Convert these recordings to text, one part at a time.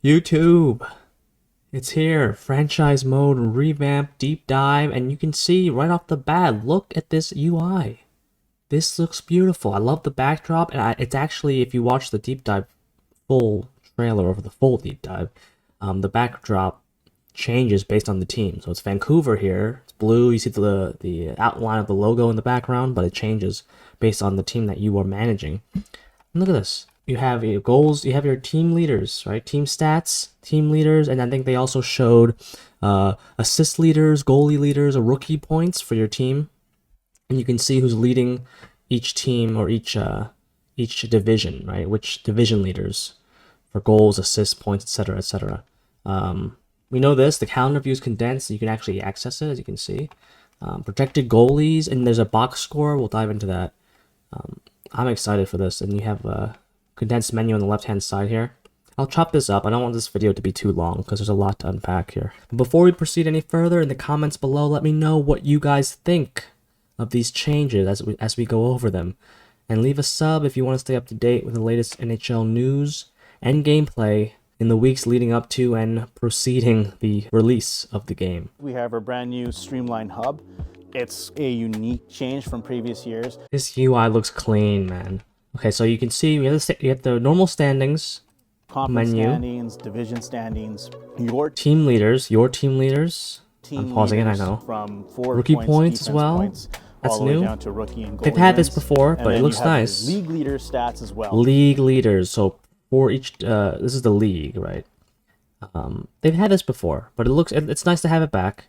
YouTube, it's here. Franchise mode, revamp, deep dive, and you can see right off the bat, look at this UI. This looks beautiful. I love the backdrop, and it's actually, if you watch the deep dive full trailer over the full deep dive, the backdrop changes based on the team. So it's Vancouver here. It's blue. You see the outline of the logo in the background, but it changes based on the team that you are managing. And look at this. You have your goals, you have your team leaders, right? Team stats, team leaders, and I think they also showed assist leaders, goalie leaders, or rookie points for your team. And you can see who's leading each team or each division, right? Which division leaders for goals, assists, points, etc., etc. We know this. The calendar view is condensed, so you can actually access it, as you can see. Projected goalies, and there's a box score. We'll dive into that. I'm excited for this, and you have a condensed menu on the left-hand side here. I'll chop this up. I don't want this video to be too long because there's a lot to unpack here. But before we proceed any further, in the comments below, let me know what you guys think of these changes as we go over them. And leave a sub if you want to stay up to date with the latest NHL news and gameplay in the weeks leading up to and preceding the release of the game. We have our brand new streamlined hub. It's a unique change from previous years. This UI looks clean, man. Okay, so you can see we have the normal standings, Conference menu, standings, division standings, your team leaders, I'm pausing it, I know. From rookie points as well. Points, that's all the way new. down to rookie and They've goalie had this wins. before, And but it then looks you have nice. League leader stats as well. League leaders. So for each, this is the league, right? They've had this before, but it's nice to have it back.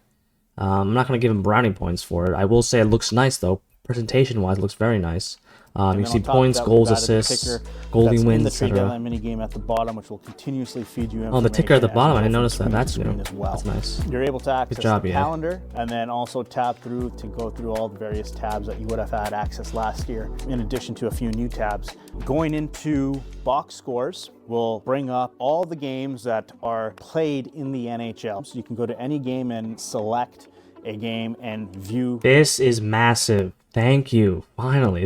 I'm not gonna give them brownie points for it. I will say it looks nice though. Presentation-wise, it looks very nice. You see points, goals, assists, goalie wins, etc. mini game at the bottom, which will continuously feed you. Oh, the ticker at the bottom. I didn't notice that. that. That's new. Well. That's nice. You're able to access job, the EA. calendar and then also tab through to go through all the various tabs that you would have had access last year, in addition to a few new tabs. Going into box scores, will bring up all the games that are played in the NHL. So you can go to any game and select a game and view. This is massive. Thank you. Finally,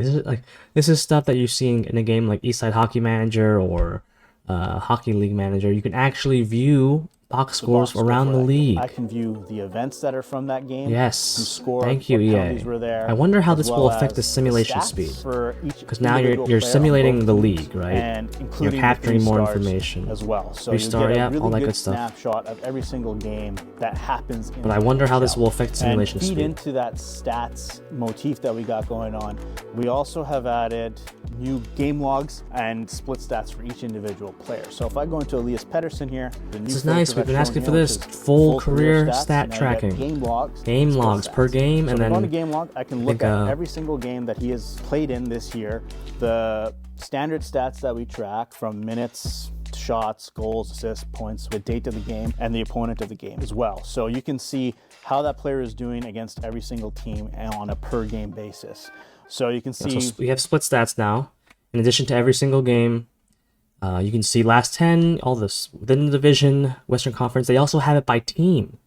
this is stuff that you're seeing in a game like Eastside Hockey Manager or Hockey League Manager. You can actually view box scores around the league. I can view the events that are from that game. Yes. Who scored, thank you, what EA. penalties were there, I wonder how as this well will affect as the simulation stats speed. for each Because now individual you're player on simulating both the teams, league, right? and You're including capturing the more three stars information as well. So Three-star, you get yeah, a really all that good good stuff. snapshot of every single game that happens in But I wonder how this NHL. will affect simulation and feed speed. into that stats motif that we got going on. We also have added new game logs and split stats for each individual player. So if I go into Elias Pettersson here, This is nice. We've been asking for this full career stats, stat and then tracking. game logs, Game split logs per stats. game, So and if I go then to game log, I can look at every single game that he has played in this year. The standard stats that we track from minutes, shots, goals, assists, points, the date of the game, and the opponent of the game as well. So you can see how that player is doing against every single team and on a per game basis. So you can see So we have split stats now. In addition to every single game, you can see last 10, all this within the division, Western Conference. They also have it by team.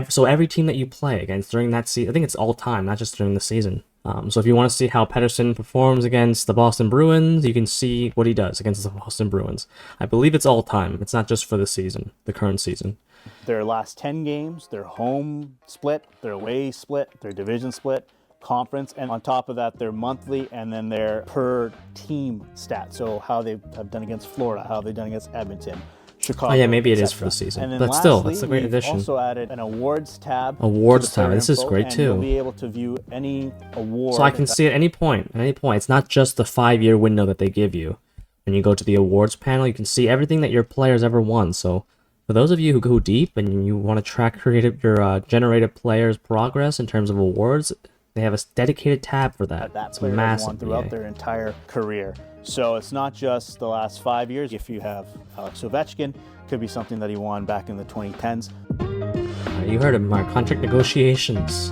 So every team that you play against during that season, I think it's all time, not just during the season. So if you want to see how Pettersson performs against the Boston Bruins, you can see what he does against the Boston Bruins. I believe it's all time. It's not just for the season, the current season. their last 10 games, their home split, their away split, their division split, conference, and on top of that, their monthly and then their per team stats. So how they have done against Florida, how they've done against Edmonton, Chicago. Oh yeah, maybe it is for the season, and then but still, that's a great we've addition. Also added an awards tab. Awards to the player tab. This is info, great and too. You'll be able to view any award. So I can see at any point. At any point, it's not just the 5-year window that they give you. When you go to the awards panel, you can see everything that your players ever won. So for those of you who go deep and you want to track your generated players' progress in terms of awards, they have a dedicated tab for that. That It's player has won massive. throughout EA. their entire career. So it's not just the last 5 years. If you have Alex Ovechkin, could be something that he won back in the 2010s. You heard him, our contract negotiations.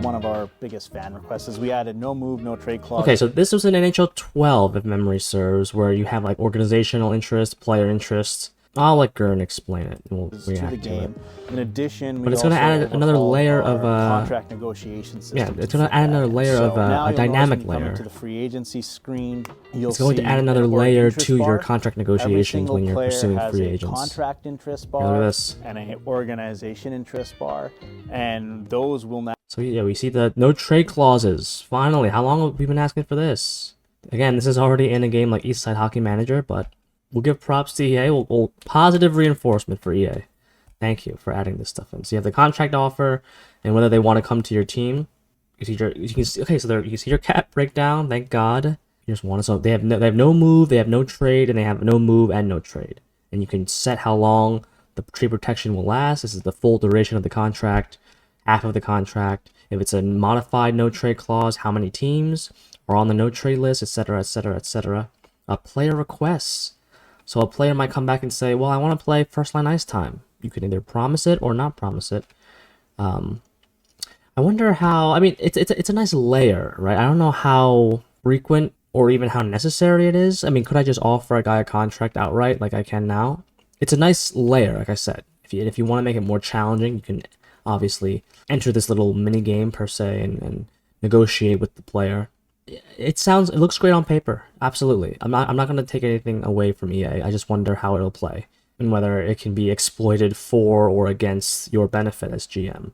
One of our biggest fan requests is we added no move, no trade clause. Okay, so this was in NHL 12, if memory serves, where you have like organizational interest, player interest. I'll let Gurn explain it, and we'll to react the to game. it. In addition, But we it's going to also add another overhauled layer our of contract negotiation system. yeah, it's going to add another layer of now a dynamic when you come layer. into the free agency screen, you'll It's going to see add another an layer interest to your bar. contract Every negotiations single when you're player pursuing has free a agents. contract interest Look at bar this. and an organization interest bar, and those will now. So yeah, we see the no trade clauses. Finally, how long have we been asking for this? Again, this is already in a game like Eastside Hockey Manager, but we'll give props to EA. We'll positive reinforcement for EA. Thank you for adding this stuff in. So you have the contract offer and whether they want to come to your team. You can see, okay, so you can see your cap breakdown. Thank God. You just want to, so they have no move, they have no trade, and they have no move and no trade. And you can set how long the trade protection will last. This is the full duration of the contract, half of the contract. If it's a modified no trade clause, how many teams are on the no trade list, etc., etc., etc. Player requests. So a player might come back and say, well, I want to play first line ice time. You can either promise it or not promise it. I wonder how, I mean, it's a nice layer, right? I don't know how frequent or even how necessary it is. I mean, could I just offer a guy a contract outright like I can now? It's a nice layer, like I said. If you want to make it more challenging, you can obviously enter this little mini game per se and negotiate with the player. It looks great on paper. Absolutely. I'm not going to take anything away from EA. I just wonder how it'll play and whether it can be exploited for or against your benefit as GM.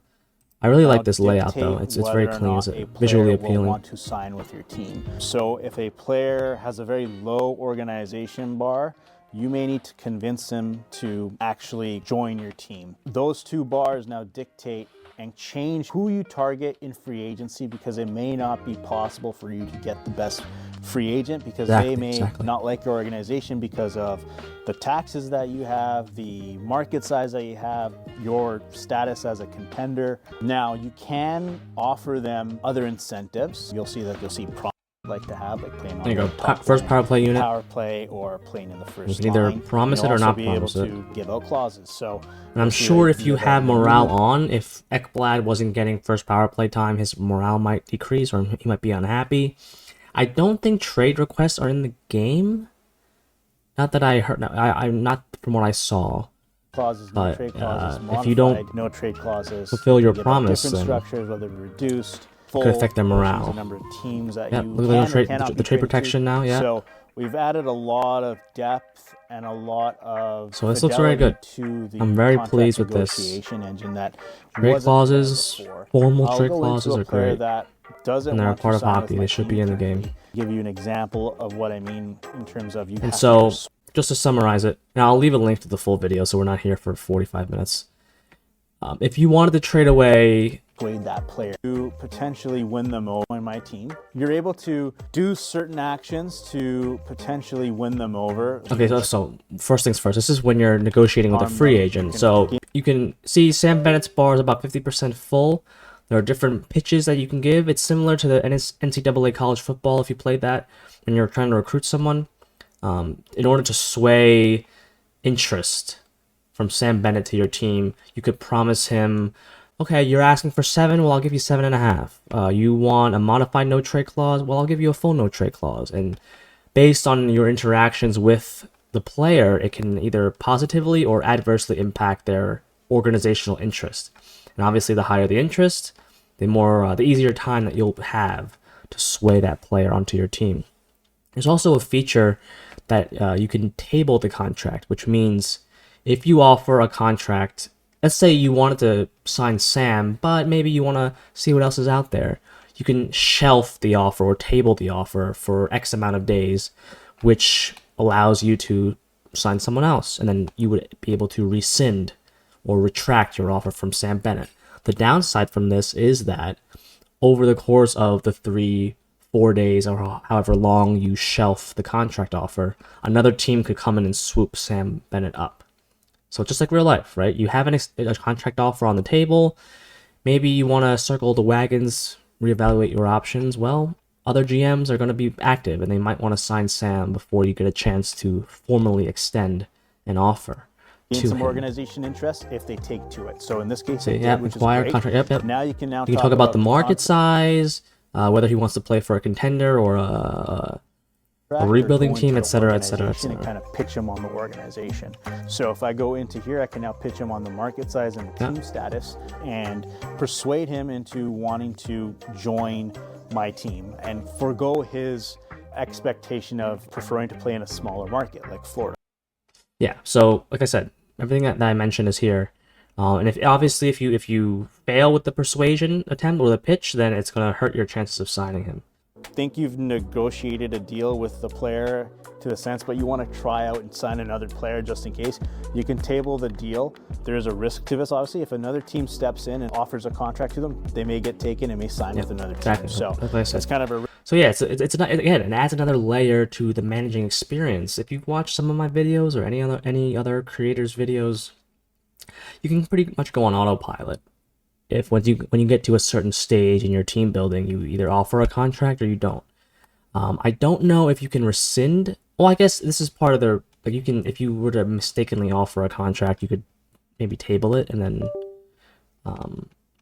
I really like this layout though. It's very clean. It's visually appealing. Want to sign with your team. So if a player has a very low organization bar, you may need to convince him to actually join your team. Those two bars now dictate and change who you target in free agency, because it may not be possible for you to get the best free agent because they may not like your organization because of the taxes that you have, the market size that you have, your status as a contender. Now you can offer them other incentives. You'll see like to have, like playing on there you go. First power play unit. Power play or playing in the first line. You can either promise it or not promise it. To give out clauses. So, and I'm sure if you have morale on, if Ekblad wasn't getting first power play time, his morale might decrease or he might be unhappy. I don't think trade requests are in the game. Not that I heard. I'm not from what I saw. Clauses, but no trade clauses, if you don't no trade clauses, fulfill your promise, different then structures, whether reduced. It could affect their morale. The number of teams that look at the trade protection now. Yeah. So we've added a lot of depth and a lot of. So this looks very good. I'm very pleased with this. Engine that trade clauses, formal trade clauses are great. And they're a part of hockey. They should be in the game. Give you an example of what I mean in terms of you. And so, just to summarize it, now I'll leave a link to the full video, so we're not here for 45 minutes. If you wanted to trade away that player to potentially win them over on my team, you're able to do certain actions to potentially win them over. Okay, so first things first, this is when you're negotiating with a free agent. So you can see Sam Bennett's bar is about 50% full. There are different pitches that you can give. It's similar to the NCAA college football if you played that when you're trying to recruit someone. In order to sway interest from Sam Bennett to your team, you could promise him, okay, you're asking for 7, well, I'll give you 7.5. You want a modified no trade clause? Well, I'll give you a full no trade clause. And based on your interactions with the player, it can either positively or adversely impact their organizational interest. And obviously, the higher the interest, the easier time that you'll have to sway that player onto your team. There's also a feature that you can table the contract, which means if you offer a contract, let's say you wanted to sign Sam, but maybe you want to see what else is out there, you can shelf the offer or table the offer for X amount of days, which allows you to sign someone else, and then you would be able to rescind or retract your offer from Sam Bennett. The downside from this is that over the course of the 3-4 days or however long you shelf the contract offer, another team could come in and swoop Sam Bennett up. So just like real life, right? You have a contract offer on the table. Maybe you want to circle the wagons, reevaluate your options. Well, other GMs are going to be active and they might want to sign Sam before you get a chance to formally extend an offer. Gain some organization interest if they take to it. So in this case, acquire contract. Yep. Now you can you can talk about the market size, whether he wants to play for a contender or a rebuilding go team, into the etc., etc., organization and etc. kind of pitch him on the organization. So if I go into here, I can now pitch him on the market size and the team status and persuade him into wanting to join my team and forego his expectation of preferring to play in a smaller market like Florida. Yeah, so like I said, everything that I mentioned is here. And if you fail with the persuasion attempt or the pitch, then it's gonna hurt your chances of signing him. Think you've negotiated a deal with the player to the sense, but you want to try out and sign another player just in case, you can table the deal. There is a risk to this, obviously. If another team steps in and offers a contract to them, they may get taken and may sign with another team. So it's kind of a... So yeah, again, it adds another layer to the managing experience. If you've watched some of my videos or any other creators' videos, you can pretty much go on autopilot. If when you get to a certain stage in your team building, you either offer a contract or you don't. I don't know if you can rescind. Well, I guess this is part of the, like, you can, if you were to mistakenly offer a contract, you could maybe table it and then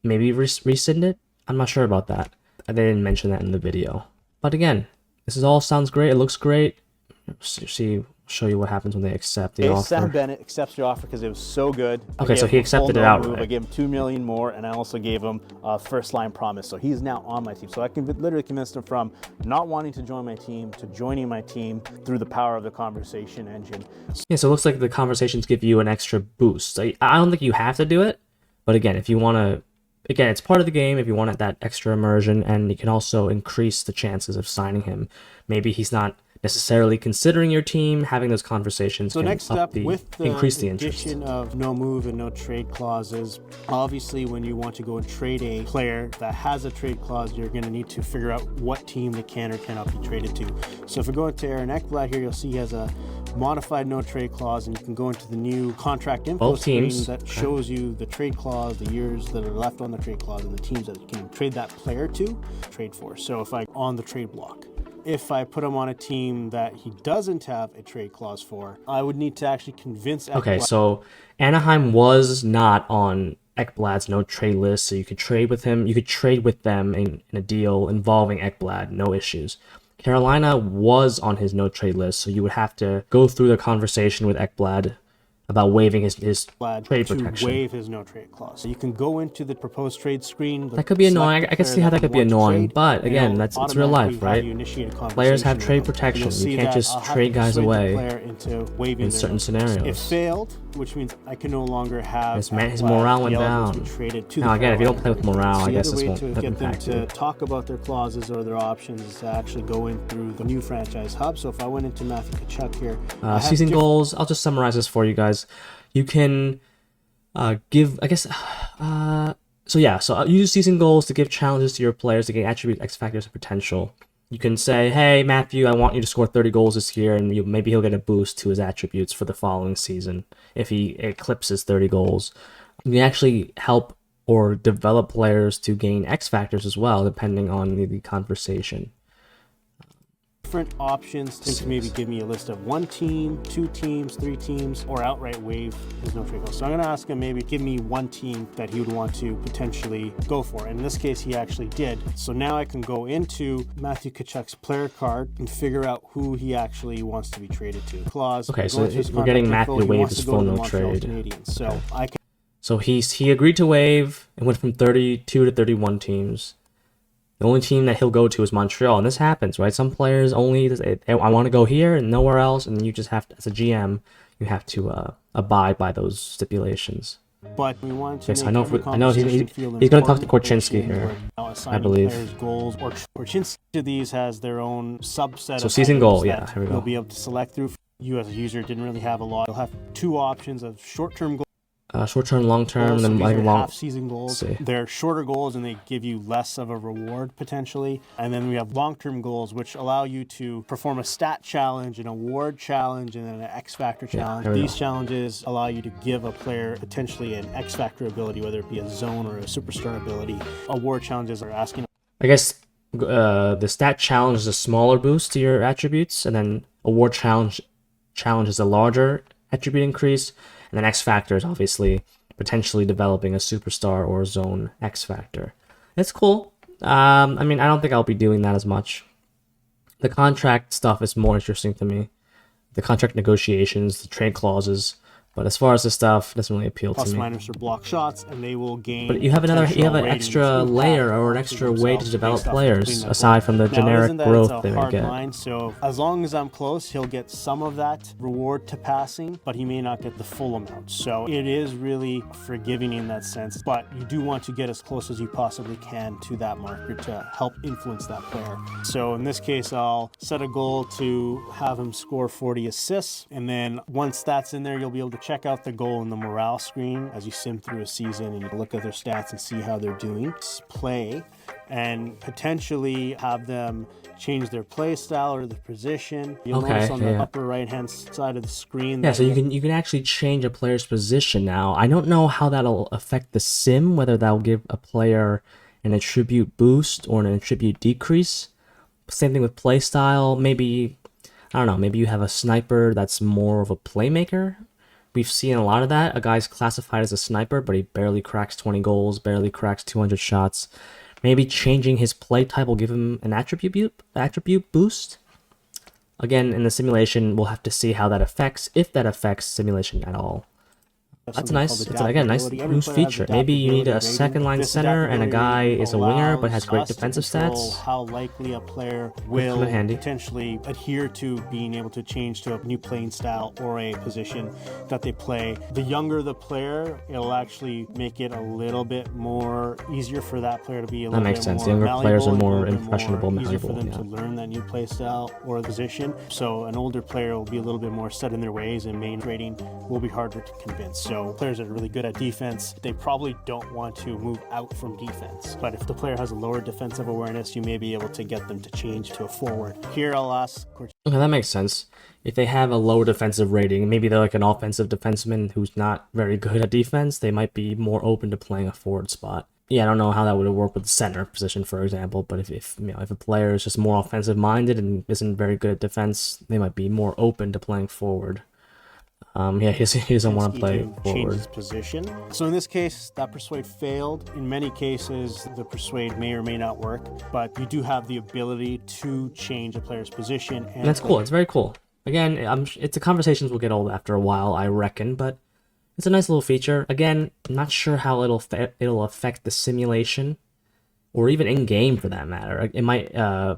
maybe rescind it. I'm not sure about that. They didn't mention that in the video. But again, this all sounds great. It looks great. Show you what happens when they accept the offer. Sam Bennett accepts the offer because it was so good. Okay, so he accepted it outright. I gave him $2 million more, and I also gave him a first-line promise. So he's now on my team. So I can literally convince him from not wanting to join my team to joining my team through the power of the conversation engine. Yeah, so it looks like the conversations give you an extra boost. I don't think you have to do it, but again, if you want to, again, it's part of the game if you want that extra immersion, and you can also increase the chances of signing him. Maybe he's not necessarily considering your team, having those conversations. So next up, with the increase the interest. Addition of no move and no trade clauses, obviously when you want to go and trade a player that has a trade clause, you're going to need to figure out what team they can or cannot be traded to. So if we go into Aaron Ekblad here, you'll see he has a modified no trade clause, and you can go into the new contract info screen that shows you the trade clause, the years that are left on the trade clause, and the teams that you can trade that player to trade for. So if I on the trade block, if I put him on a team that he doesn't have a trade clause for, I would need to actually convince Ekblad. Okay, so Anaheim was not on Ekblad's no trade list, so you could trade with him. You could trade with them in a deal involving Ekblad, no issues. Carolina was on his no trade list, so you would have to go through the conversation with Ekblad about waiving his trade protection. Waive his no trade clause. So you can go into the proposed trade screen. That could be annoying. I can see how that could be annoying, but again, it's real life, right? Players have trade protection. You can't just trade guys away in certain scenarios. It failed, which means I can no longer have his morale went down. Now again, if you don't play with morale, I guess this won't impact you. To talk about their clauses or their options is to actually go in through the new franchise hub. So if I went into Matthew Tkachuk here, season goals, I'll just summarize this for you guys. You can give, I guess, so use season goals to give challenges to your players to gain attribute, X factors, and potential. You can say, hey, Matthew, I want you to score 30 goals this year, and maybe he'll get a boost to his attributes for the following season if he eclipses 30 goals. You can actually help or develop players to gain X factors as well, depending on the conversation. Different options to maybe give me a list of 1 team, 2 teams, 3 teams, or outright waive his no trade clause. So I'm going to ask him maybe give me 1 team that he would want to potentially go for. In this case, he actually did. So now I can go into Matthew Tkachuk's player card and figure out who he actually wants to be traded to. Clause. Okay, so we're getting Matthew to waive his full no trade. So okay. I can. So he agreed to waive and went from 32 to 31 teams. The only team that he'll go to is Montreal, and this happens, right? Some players only, I want to go here and nowhere else, and you just have to, as a GM, you have to abide by those stipulations. But we want to. Yes, I know he's going to talk to Korchinski here, I believe. Goals, or Korchinski, these has their own subset. So season goal, yeah, here we go. You'll be able to select through. You as a user didn't really have a lot. You'll have 2 options of short-term goals. Short-term, long-term, and then long half-season goals. They're shorter goals, and they give you less of a reward potentially. And then we have long-term goals, which allow you to perform a stat challenge, an award challenge, and then an X-Factor challenge. These challenges allow you to give a player potentially an X-Factor ability, whether it be a zone or a superstar ability. Award challenges are asking. I guess the stat challenge is a smaller boost to your attributes, and then award challenge is a larger attribute increase. And then X Factor is obviously potentially developing a superstar or zone X Factor. It's cool. I mean, I don't think I'll be doing that as much. The contract stuff is more interesting to me. The contract negotiations, the trade clauses. But as far as the stuff, it doesn't really appeal to Plus me. minus or block shots, and they will gain. But you have an potential extra ratings layer impact or an onto extra way to themselves develop based off players completing that aside goal. from the Now, generic isn't that growth it's they a may hard get. line, so as long as I'm close, he'll get some of that reward to passing, but he may not get the full amount. So it is really forgiving in that sense, but you do want to get as close as you possibly can to that marker to help influence that player. So in this case, I'll set a goal to have him score 40 assists, and then once that's in there, you'll be able to check out the goal in the morale screen as you sim through a season and you look at their stats and see how they're doing. Play and potentially have them change their play style or their position. You'll notice on the upper right hand side of the screen. Yeah, so you can actually change a player's position now. I don't know how that'll affect the sim, whether that'll give a player an attribute boost or an attribute decrease. Same thing with play style. Maybe, I don't know, maybe you have a sniper that's more of a playmaker. We've seen a lot of that. A guy's classified as a sniper, but he barely cracks 20 goals, barely cracks 200 shots. Maybe changing his play type will give him an attribute boost. Again, in the simulation, we'll have to see how that affects, if that affects simulation at all. That's nice. It's again nice new feature. Maybe you need a second line center and a guy is a winger but has great defensive stats. How likely a player will potentially adhere to being able to change to a new playing style or a position that they play. The younger the player, it'll actually make it a little bit more easier for that player to be a little bit more malleable. Younger players are more impressionable, easier malleable. for them to learn that new play style or position. So an older player will be a little bit more set in their ways, and main rating will be harder to convince. So players that are really good at defense, they probably don't want to move out from defense. But if the player has a lower defensive awareness, you may be able to get them to change to a forward. Here I'll ask. Okay, that makes sense. If they have a low defensive rating, maybe they're like an offensive defenseman who's not very good at defense, they might be more open to playing a forward spot. Yeah, I don't know how that would work with the center position, for example, but if a player is just more offensive minded and isn't very good at defense, they might be more open to playing forward. He doesn't want to play forward. His position. So in this case, that persuade failed. In many cases, the persuade may or may not work, but you do have the ability to change a player's position. And that's cool. It's very cool. Again, it's a conversations will get old after a while, I reckon, but it's a nice little feature. Again, I'm not sure how it'll affect the simulation, or even in game for that matter. It might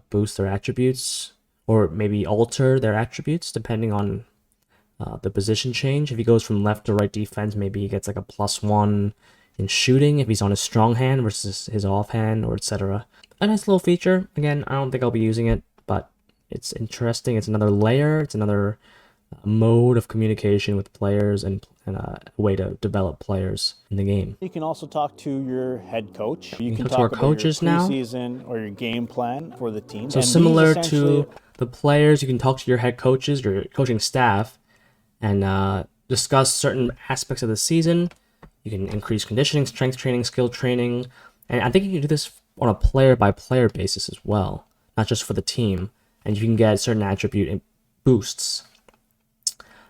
boost their attributes, or maybe alter their attributes depending on the position change. If he goes from left to right defense, maybe he gets like a +1 in shooting if he's on his strong hand versus his offhand, or etc. A nice little feature. Again, I don't think I'll be using it, but it's interesting. It's another layer. It's another mode of communication with players and a way to develop players in the game. You can also talk to your head coach. You can talk talk to our about coaches your now. preseason or your game plan for the team. So and similar to the players, you can talk to your head coaches, your coaching staff, and discuss certain aspects of the season. You can increase conditioning, strength training, skill training, and I think you can do this on a player-by-player basis as well, not just for the team. And you can get certain attribute boosts.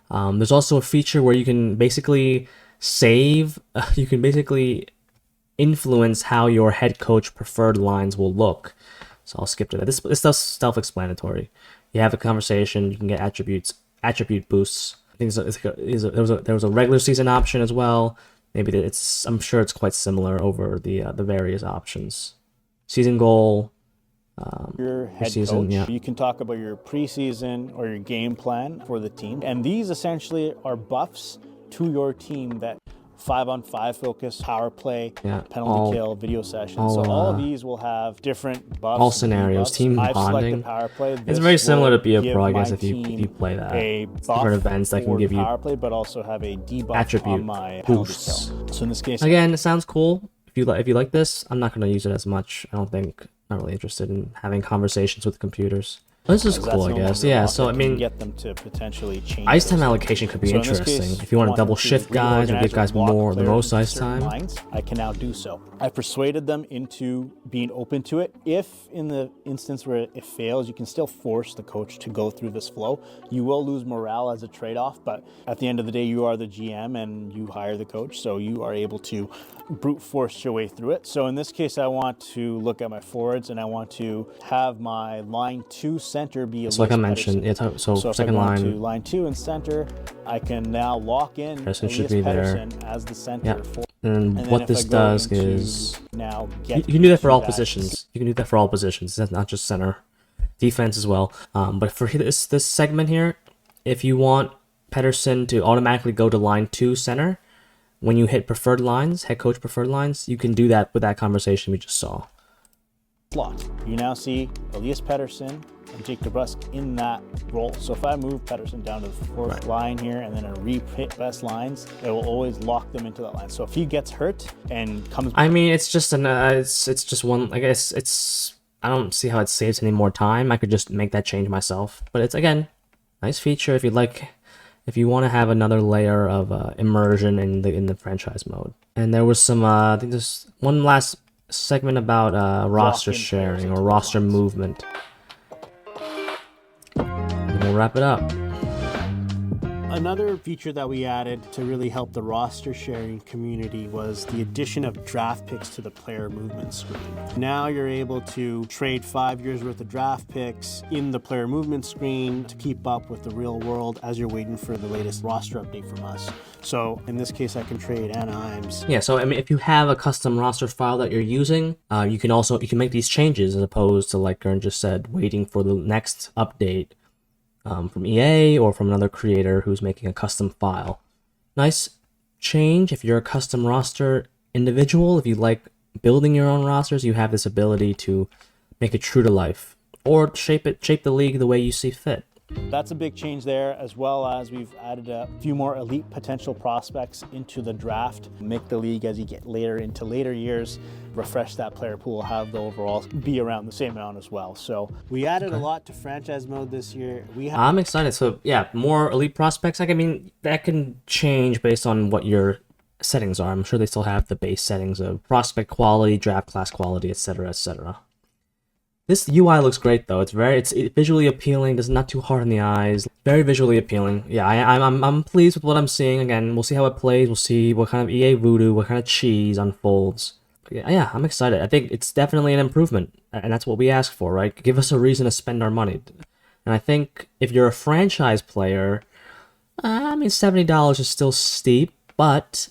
There's also a feature where you can basically you can basically influence how your head coach preferred lines will look. So I'll skip to that. This stuff's self-explanatory. You have a conversation, you can get attribute boosts. I think there was a regular season option as well. Maybe I'm sure it's quite similar over the various options. Season goal. Your head coach. Yeah. You can talk about your preseason or your game plan for the team. And these essentially are buffs to your team that 5-on-5 focus, power play, penalty kill, video sessions. So all of these will have different buffs. All scenarios, team bonding. Power play. It's very similar to Be a Pro, I guess, if you play that. Different events that can give you power play, but also have a debuff attribute on my boosts. penalty kill. So in this case, again, it sounds cool. If you like this, I'm not going to use it as much. I don't think. Not really interested in having conversations with computers. This is cool, I guess. Yeah, so I mean, get them to potentially change ice time allocation could be interesting. If you want to double shift guys or give guys the most ice time, I can now do so. I persuaded them into being open to it. If in the instance where it fails, you can still force the coach to go through this flow. You will lose morale as a trade-off, but at the end of the day, you are the GM and you hire the coach, so you are able to brute force your way through it. So in this case, I want to look at my forwards and I want to have my line 2 set center be So like I Elias mentioned, Pettersson. so So if second I go to line, line 2 and center, I can now lock in Pettersson should Elias be there. Pettersson as the center. Yeah. And And what then if this I go does into is now you get can do that for to all that positions. You can do that for all positions. That's not just center, defense as well. But for this segment here, if you want Pettersson to automatically go to line 2 center, when you hit preferred lines, head coach preferred lines, you can do that with that conversation we just saw. slot. You now see Elias Pettersson and Jake DeBrusk in that role. So if I move Pettersson down to the fourth line here and then I re-hit best lines, it will always lock them into that line. So if he gets hurt and comes back, I mean, it's just it's just one. I guess I don't see how it saves any more time. I could just make that change myself. But it's again, nice feature if if you want to have another layer of immersion in the franchise mode. And there was some I think there's one last segment about roster Lock in players sharing into or those roster lines. movement. And we'll wrap it up. Another feature that we added to really help the roster sharing community was the addition of draft picks to the player movement screen. Now you're able to trade 5 years worth of draft picks in the player movement screen to keep up with the real world as you're waiting for the latest roster update from us. So in this case, I can trade Anaheim's. Yeah, so I mean, if you have a custom roster file that you're using, you can make these changes as opposed to, like Gern just said, waiting for the next update from EA or from another creator who's making a custom file. Nice change if you're a custom roster individual. If you like building your own rosters, you have this ability to make it true to life or shape the league the way you see fit. that's a big change there, as well as we've added a few more elite potential prospects into the draft. Make the league, as you get later into later years, refresh that player pool, have the overall be around the same amount as well. So We added a lot to franchise mode this year. I'm excited. So yeah, more elite prospects. Like, I mean, that can change based on what your settings are. I'm sure they still have the base settings of prospect quality, draft class quality, etc., etc. This UI looks great though. It's visually appealing. It's not too hard on the eyes. Very visually appealing. Yeah, I'm pleased with what I'm seeing. Again, we'll see how it plays. We'll see what kind of EA voodoo, what kind of cheese unfolds. Yeah, I'm excited. I think it's definitely an improvement, and that's what we ask for, right? Give us a reason to spend our money. And I think if you're a franchise player, I mean, $70 is still steep, but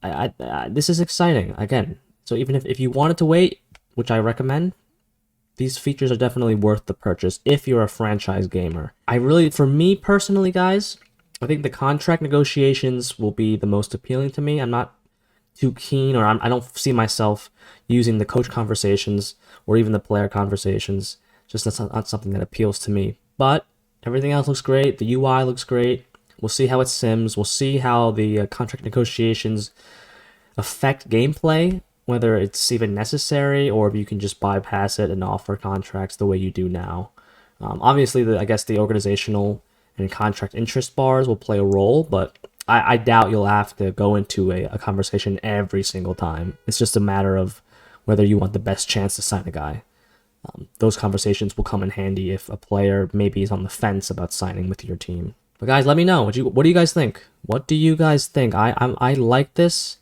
this is exciting. Again, so even if you wanted to wait, which I recommend, these features are definitely worth the purchase if you're a franchise gamer. For me personally, guys, I think the contract negotiations will be the most appealing to me. I'm not too keen, or I don't see myself using the coach conversations or even the player conversations. Just that's not something that appeals to me. But everything else looks great. The UI looks great. We'll see how it sims. We'll see how the contract negotiations affect gameplay, whether it's even necessary or if you can just bypass it and offer contracts the way you do now. Obviously, I guess the organizational and contract interest bars will play a role, but I doubt you'll have to go into a conversation every single time. It's just a matter of whether you want the best chance to sign a guy. Those conversations will come in handy if a player maybe is on the fence about signing with your team. But guys, let me know. What do you guys think? What do you guys think? I like this.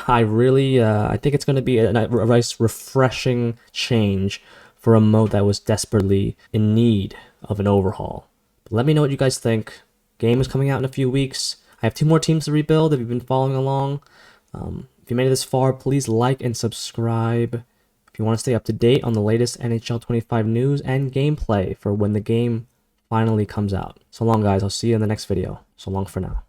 I really I think it's going to be a nice, refreshing change for a mode that was desperately in need of an overhaul. But let me know what you guys think. Game is coming out in a few weeks. I have 2 more teams to rebuild if you've been following along. If you made it this far, please like and subscribe. If you want to stay up to date on the latest NHL 25 news and gameplay for when the game finally comes out. So long, guys. I'll see you in the next video. So long for now.